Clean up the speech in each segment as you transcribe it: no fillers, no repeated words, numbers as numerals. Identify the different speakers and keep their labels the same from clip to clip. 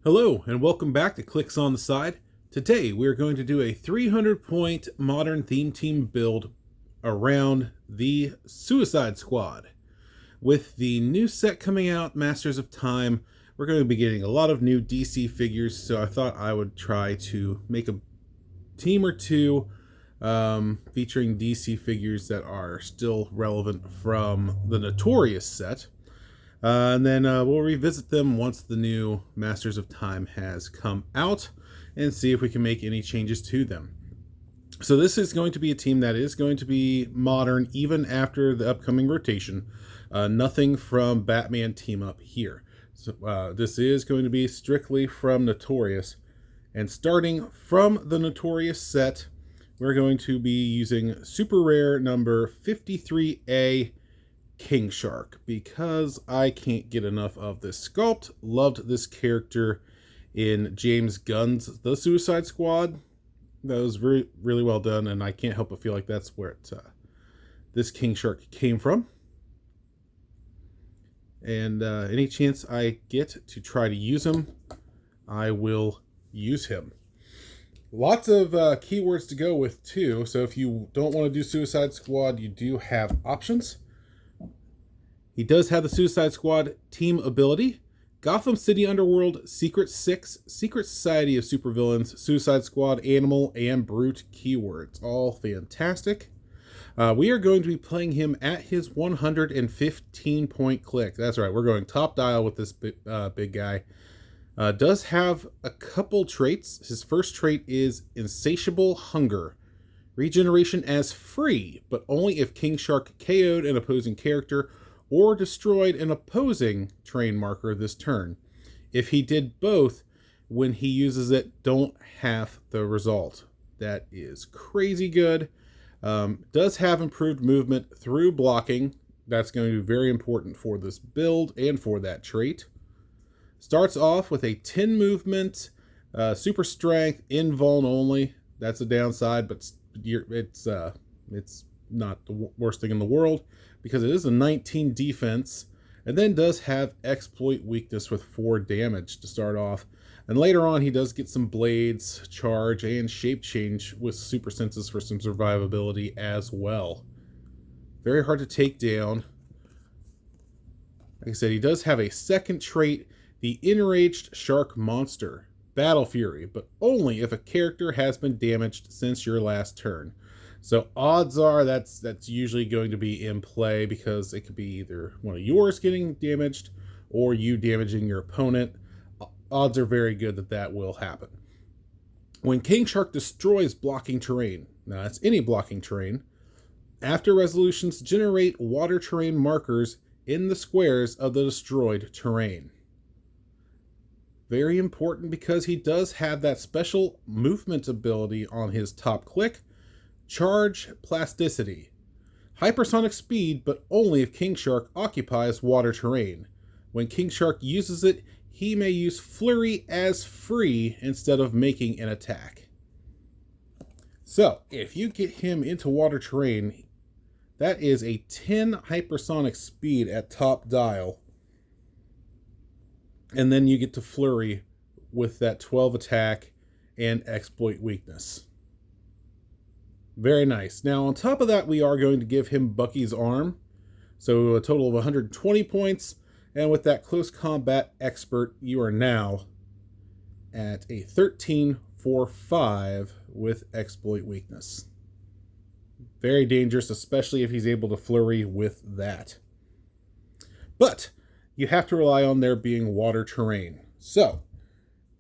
Speaker 1: Hello, and welcome back to Clicks on the Side. Today, we're going to do a 300-point modern theme team build around the Suicide Squad. With the new set coming out, Masters of Time, we're going to be getting a lot of new DC figures, so I thought I would try to make a team or two featuring DC figures that are still relevant from the Notorious set. And then we'll revisit them once the new Masters of Time has come out and see if we can make any changes to them. So this is going to be a team that is going to be modern even after the upcoming rotation. Nothing from Batman Team Up here. So this is going to be strictly from Notorious. And starting from the Notorious set, we're going to be using super rare number 53A King Shark, because I can't get enough of this sculpt. Loved this character in James Gunn's The Suicide Squad. That was really well done, and I can't help but feel like that's where this King Shark came from. And any chance I get to try to use him, I will use him. Lots of keywords to go with too, so if you don't want to do Suicide Squad, you do have options. He does have the Suicide Squad team ability, Gotham City Underworld, Secret 6, Secret Society of Supervillains, Suicide Squad, Animal, and Brute keywords. All fantastic. We are going to be playing him at his 115-point click. That's right, we're going top dial with this big guy. Does have a couple traits. His first trait is Insatiable Hunger. Regeneration as free, but only if King Shark KO'd an opposing character or destroyed an opposing terrain marker this turn. If he did both, when he uses it, don't half the result. That is crazy good. Does have improved movement through blocking. That's going to be very important for this build and for that trait. Starts off with a 10 movement, super strength, invuln only. That's a downside, but it's not the worst thing in the world, because it is a 19 defense, and then does have exploit weakness with 4 damage to start off. And later on, he does get some blades, charge, and shape change with super senses for some survivability as well. Very hard to take down. Like I said, he does have a second trait, the Enraged Shark Monster, Battle Fury, but only if a character has been damaged since your last turn. So odds are that's usually going to be in play, because it could be either one of yours getting damaged or you damaging your opponent. Odds are very good that that will happen. When King Shark destroys blocking terrain, now that's any blocking terrain, after resolutions generate water terrain markers in the squares of the destroyed terrain. Very important, because he does have that special movement ability on his top click. Charge Plasticity. Hypersonic speed, but only if King Shark occupies water terrain. When King Shark uses it, he may use Flurry as free instead of making an attack. So, if you get him into water terrain, that is a 10 hypersonic speed at top dial. And then you get to Flurry with that 12 attack and exploit weakness. Very nice. Now, on top of that, we are going to give him Bucky's Arm. So a total of 120 points. And with that Close Combat Expert, you are now at a 13-4-5 with exploit weakness. Very dangerous, especially if he's able to flurry with that. But you have to rely on there being water terrain. So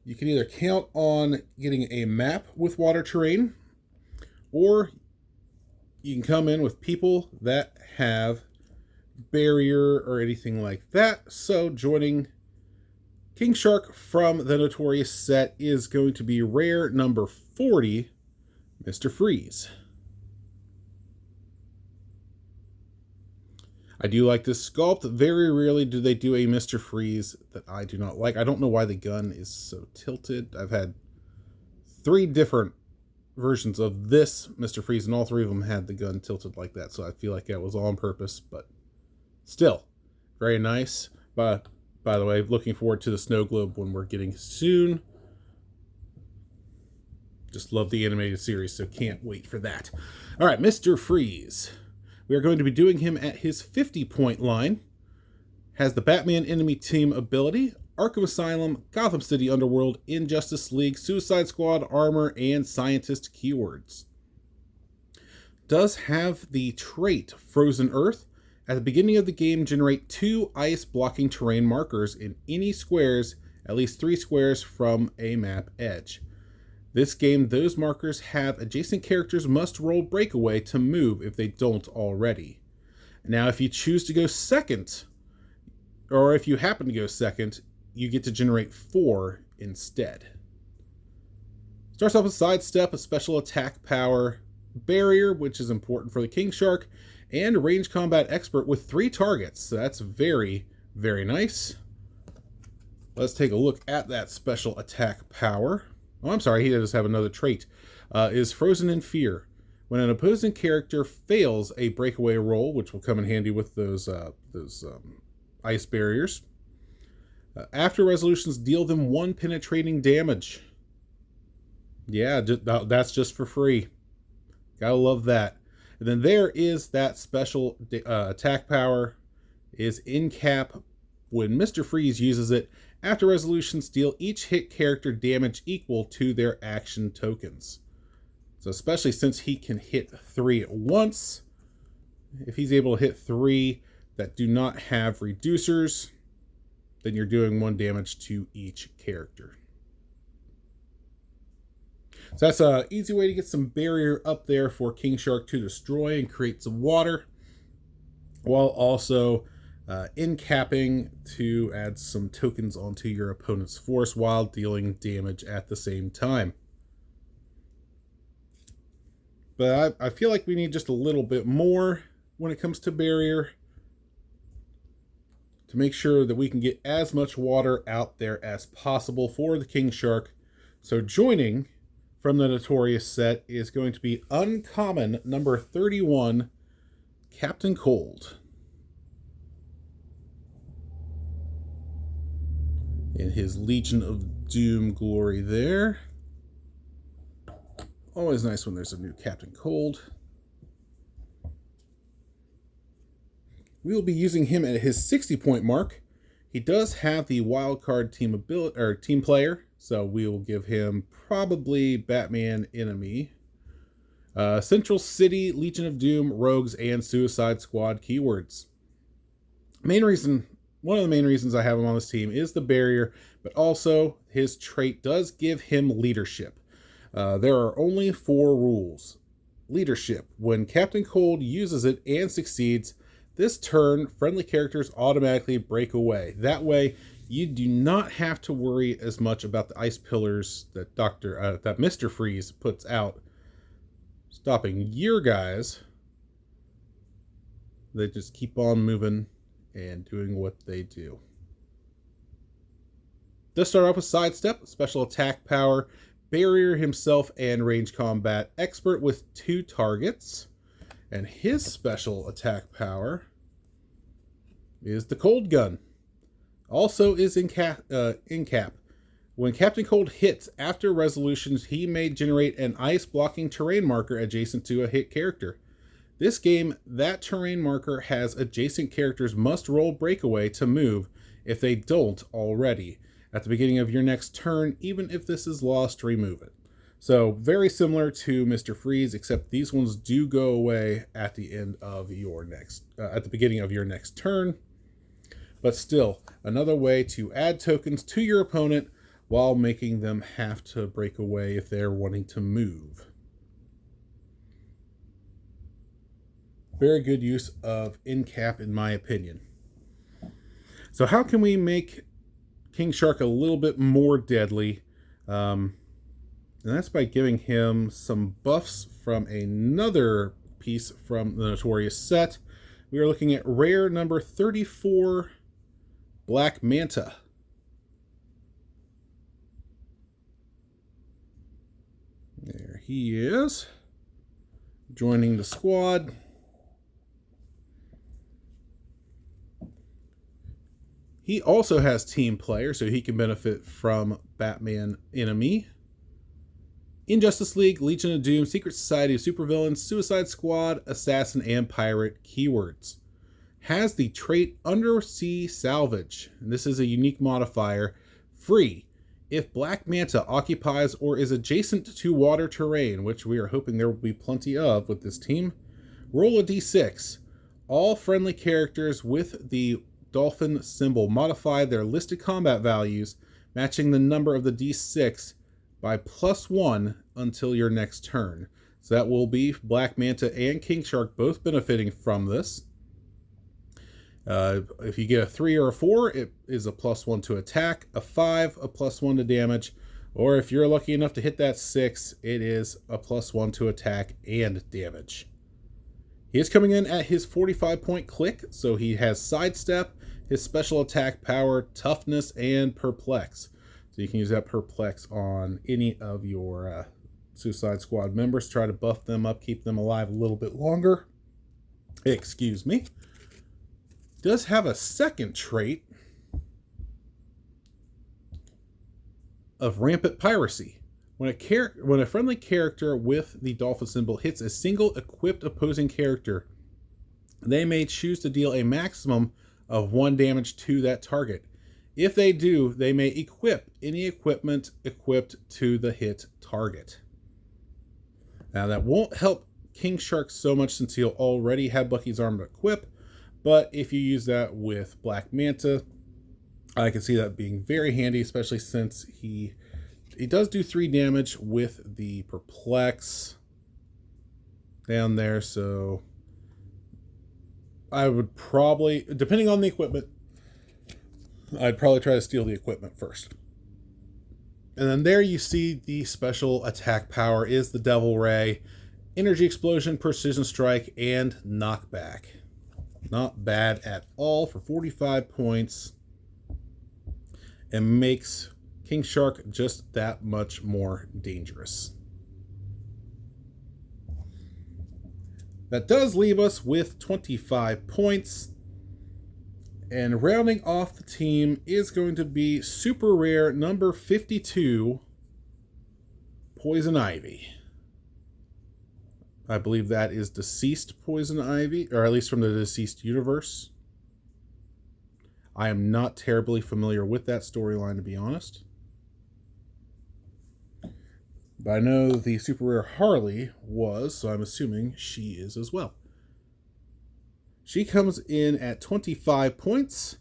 Speaker 1: you can either count on getting a map with water terrain, or you can come in with people that have barrier or anything like that. So joining King Shark from the Notorious set is going to be rare number 40, Mr. Freeze. I do like this sculpt. Very rarely do they do a Mr. Freeze that I do not like. I don't know why the gun is so tilted. I've had 3 different versions of this Mr. Freeze, and all 3 of them had the gun tilted like that, so I feel like that was all on purpose, but still, very nice. But by the way. Looking forward to the snow globe when we're getting soon. Just love the animated series, so can't wait for that. All right, Mr. Freeze. We are going to be doing him at his 50-point line. Has the Batman Enemy Team ability, Arkham Asylum, Gotham City Underworld, Injustice League, Suicide Squad, Armor, and Scientist keywords. Does have the trait Frozen Earth. At the beginning of the game, generate 2 ice blocking terrain markers in any squares, at least 3 squares from a map edge. This game, those markers have adjacent characters must roll breakaway to move if they don't already. Now, if you choose to go second, or if you happen to go second, you get to generate 4 instead. Starts off with Sidestep, a special attack power, Barrier, which is important for the King Shark, and Range Combat Expert with 3 targets. So that's very, very nice. Let's take a look at that special attack power. Oh, I'm sorry, he does have another trait. Is Frozen in Fear. When an opposing character fails a breakaway roll, which will come in handy with those ice barriers, after resolutions, deal them 1 penetrating damage. Yeah, that's just for free. Gotta love that. And then there is that special attack power, is in cap. When Mr. Freeze uses it, after resolutions, deal each hit character damage equal to their action tokens. So especially since he can hit 3 at once, if he's able to hit 3 that do not have reducers, then you're doing 1 damage to each character. So that's an easy way to get some barrier up there for King Shark to destroy and create some water, while also in capping to add some tokens onto your opponent's force while dealing damage at the same time. But I feel like we need just a little bit more when it comes to barrier to make sure that we can get as much water out there as possible for the King Shark. So joining from the Notorious set is going to be uncommon number 31, Captain Cold. In his Legion of Doom glory there. Always nice when there's a new Captain Cold. We will be using him at his 60-point mark. He does have the wildcard team ability or team player, so we will give him probably Batman Enemy, Central City, Legion of Doom, Rogues, and Suicide Squad keywords. One of the main reasons I have him on this team is the barrier, but also his trait does give him leadership. There are only 4 rules. Leadership. When Captain Cold uses it and succeeds, this turn, friendly characters automatically break away. That way, you do not have to worry as much about the ice pillars that that Mr. Freeze puts out, stopping your guys. They just keep on moving and doing what they do. Does start off with Sidestep, special attack power, Barrier himself, and Range Combat Expert with 2 targets. And his special attack power is the Cold Gun. Also is in cap. When Captain Cold hits after resolutions, he may generate an ice blocking terrain marker adjacent to a hit character. This game, that terrain marker has adjacent characters must roll breakaway to move if they don't already. At the beginning of your next turn, even if this is lost, remove it. So very similar to Mr. Freeze, except these ones do go away at the end of your at the beginning of your next turn. But still, another way to add tokens to your opponent while making them have to break away if they're wanting to move. Very good use of in-cap, in my opinion. So how can we make King Shark a little bit more deadly? And that's by giving him some buffs from another piece from the Notorious set. We are looking at rare number 34, Black Manta. There he is, joining the squad. He also has team player, so he can benefit from Batman Enemy, Injustice League, Legion of Doom, Secret Society of Supervillains, Suicide Squad, Assassin, and Pirate keywords. Has the trait Undersea Salvage, and this is a unique modifier. Free. If Black Manta occupies or is adjacent to water terrain, which we are hoping there will be plenty of with this team, roll a d6. All friendly characters with the dolphin symbol modify their listed combat values, matching the number of the d6 by +1 until your next turn. So that will be Black Manta and King Shark both benefiting from this. If you get a 3 or a 4, it is a +1 to attack, a 5, a +1 to damage, or if you're lucky enough to hit that 6, it is a +1 to attack and damage. He is coming in at his 45-point click, so he has Sidestep, his special attack power, Toughness, and Perplex. So you can use that Perplex on any of your Suicide Squad members. Try to buff them up, keep them alive a little bit longer. Excuse me. Does have a second trait of Rampant Piracy. When a friendly character with the dolphin symbol hits a single equipped opposing character, they may choose to deal a maximum of 1 damage to that target. If they do, they may equip any equipment equipped to the hit target. Now that won't help King Shark so much since he'll already have Bucky's Armor equip, but if you use that with Black Manta, I can see that being very handy, especially since he does do 3 damage with the Perplex down there, so I would probably, depending on the equipment, I'd probably try to steal the equipment first. And then there you see the special attack power is the Devil Ray, Energy Explosion, Precision Strike, and Knockback. Not bad at all for 45 points. And makes King Shark just that much more dangerous. That does leave us with 25 points. And rounding off the team is going to be super rare number 52, Poison Ivy. I believe that is deceased Poison Ivy, or at least from the deceased universe. I am not terribly familiar with that storyline, to be honest. But I know the super rare Harley was, so I'm assuming she is as well. She comes in at 25 points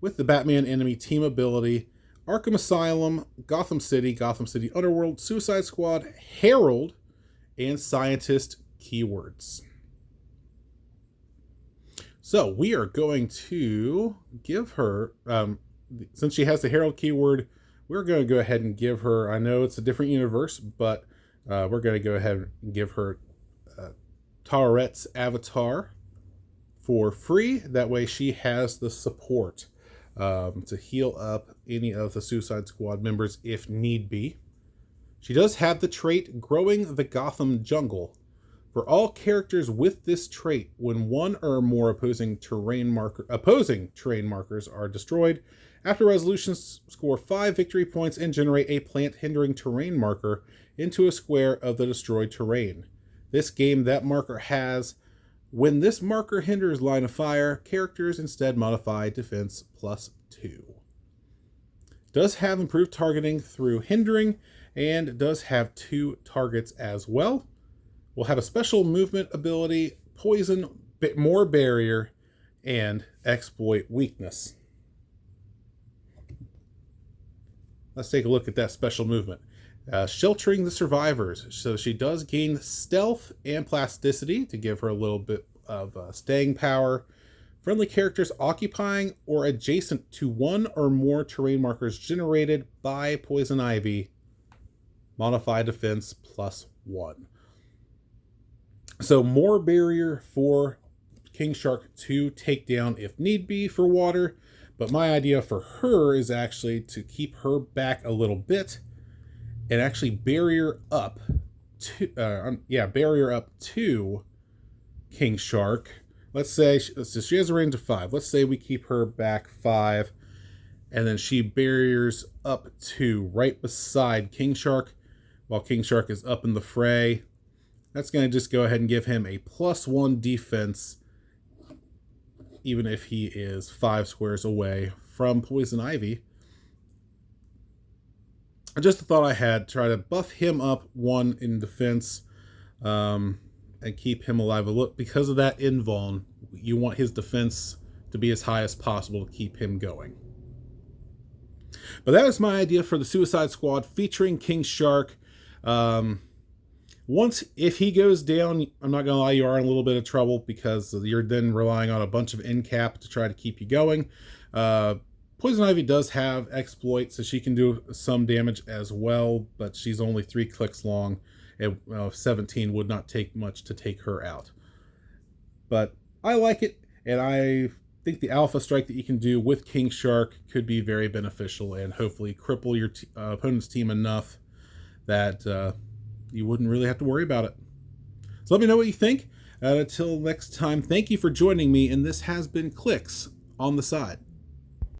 Speaker 1: with the Batman Enemy team ability, Arkham Asylum, Gotham City Underworld, Suicide Squad, Herald, and Scientist keywords. So we are going to give her, since she has the Herald keyword, we're going to go ahead and give her, I know it's a different universe, but we're going to go ahead and give her Taurette's avatar for free. That way she has the support to heal up any of the Suicide Squad members if need be. She does have the trait Growing the Gotham Jungle. For all characters with this trait, when one or more opposing terrain markers are destroyed, after resolutions score 5 victory points and generate a plant hindering terrain marker into a square of the destroyed terrain. This game, that marker has, when this marker hinders line of fire, characters instead modify defense +2. Does have improved targeting through hindering, and does have 2 targets as well. Will have a special movement ability, poison, more barrier, and exploit weakness. Let's take a look at that special movement. Sheltering the survivors. So she does gain stealth and plasticity to give her a little bit of staying power. Friendly characters occupying or adjacent to one or more terrain markers generated by Poison Ivy modify defense +1. So more barrier for King Shark to take down if need be for water. But my idea for her is actually to keep her back a little bit and actually barrier up to King Shark. Let's say she has a range of 5. Let's say we keep her back 5. And then she barriers up to right beside King Shark while King Shark is up in the fray. That's going to just go ahead and give him a +1 defense, even if he is 5 squares away from Poison Ivy. Just a thought I had, try to buff him up 1 in defense and keep him alive. Because of that invuln, you want his defense to be as high as possible to keep him going. But that was my idea for the Suicide Squad featuring King Shark. If he goes down, I'm not going to lie, you are in a little bit of trouble because you're then relying on a bunch of end cap to try to keep you going. Poison Ivy does have exploits, so she can do some damage as well, but she's only 3 clicks long, and 17 would not take much to take her out. But I like it, and I think the alpha strike that you can do with King Shark could be very beneficial and hopefully cripple your opponent's team enough that you wouldn't really have to worry about it. So let me know what you think. Until next time, thank you for joining me, and this has been Clicks on the Side.